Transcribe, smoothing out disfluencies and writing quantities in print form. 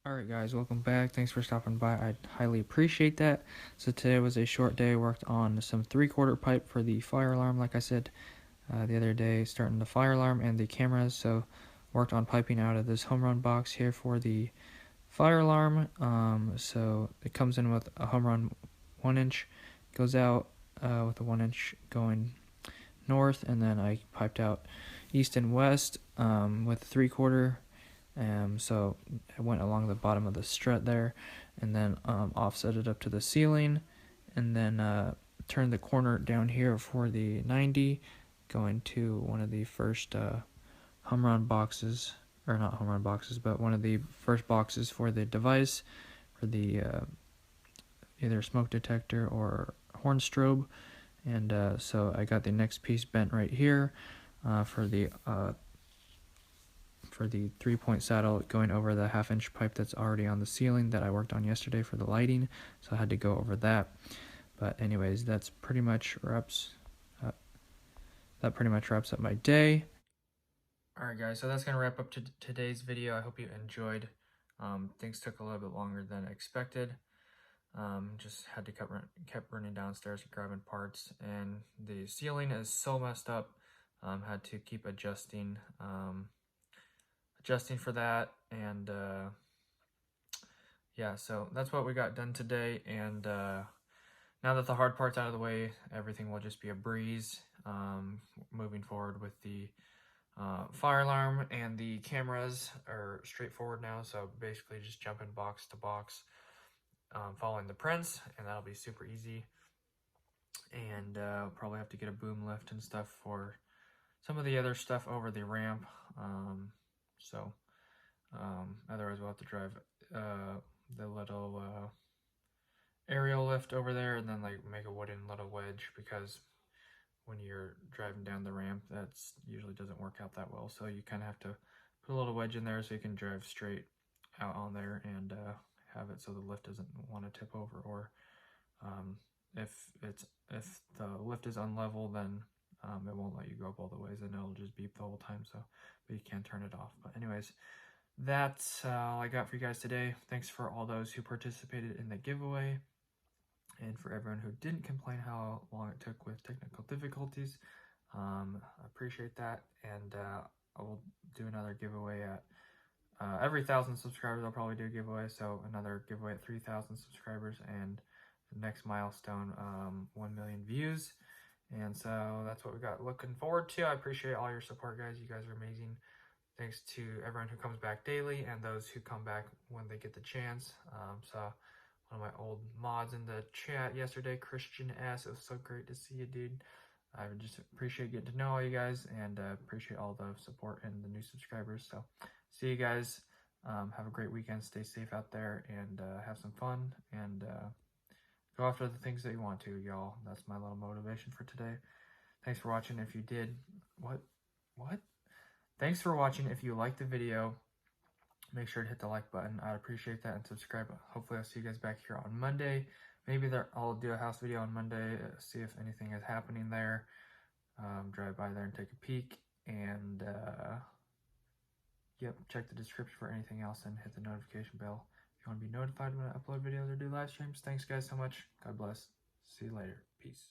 Alright guys, welcome back. Thanks for stopping by. I highly appreciate that. So today was a short day. Worked on some 3/4 pipe for the fire alarm, like I said the other day, starting the fire alarm and the cameras. So worked on piping out of this home run box here for the fire alarm. So it comes in with a home run 1-inch, goes out with a 1-inch going north, and then I piped out east and west with 3/4. So I went along the bottom of the strut there, and then offset it up to the ceiling, and then turned the corner down here for the 90, going to one of the first home run boxes, or not home run boxes, but one of the first boxes for the device, for the either smoke detector or horn strobe. And so I got the next piece bent right here for the 3-point saddle going over the 1/2-inch pipe that's already on the ceiling that I worked on yesterday for the lighting, so I had to go over that. But anyways, that's pretty much wraps up my day. Alright guys, so that's gonna wrap up today's video. I hope you enjoyed. Things took a little bit longer than expected. Just had to kept running downstairs and grabbing parts, and the ceiling is so messed up. Had to keep adjusting for that, and yeah, so that's what we got done today. And now that the hard part's out of the way, everything will just be a breeze. Moving forward with the fire alarm and the cameras are straightforward now, so basically just jumping box to box, following the prints, and that'll be super easy. And probably have to get a boom lift and stuff for some of the other stuff over the ramp. Otherwise we'll have to drive the little aerial lift over there, and then like make a wooden little wedge, because when you're driving down the ramp, that's usually doesn't work out that well. So you kind of have to put a little wedge in there so you can drive straight out on there, and have it so the lift doesn't want to tip over, or if the lift is unlevel, then it won't let you go up all the ways, and it'll just beep the whole time. So, but you can turn it off. But anyways, that's all I got for you guys today. Thanks for all those who participated in the giveaway, and for everyone who didn't complain how long it took with technical difficulties. I appreciate that, and I will do another giveaway at every 1,000 subscribers. I'll probably do a giveaway, so another giveaway at 3,000 subscribers, and the next milestone, 1 million views. And so that's what we got looking forward to. I appreciate all your support, guys. You guys are amazing. Thanks to everyone who comes back daily, and those who come back when they get the chance. So one of my old mods in the chat yesterday, Christian S. It was so great to see you, dude. I would just appreciate getting to know all you guys, and appreciate all the support and the new subscribers. So see you guys. Have a great weekend. Stay safe out there, and have some fun, and go after the things that you want to, y'all. That's my little motivation for today. Thanks for watching. If you did, what? Thanks for watching. If you liked the video, make sure to hit the like button. I'd appreciate that, and subscribe. Hopefully I'll see you guys back here on Monday. Maybe I'll do a house video on Monday, see if anything is happening there. Drive by there and take a peek, and yep, check the description for anything else, and hit the notification bell if you want to be notified when I upload videos or do live streams. Thanks guys so much. God bless. See you later. Peace.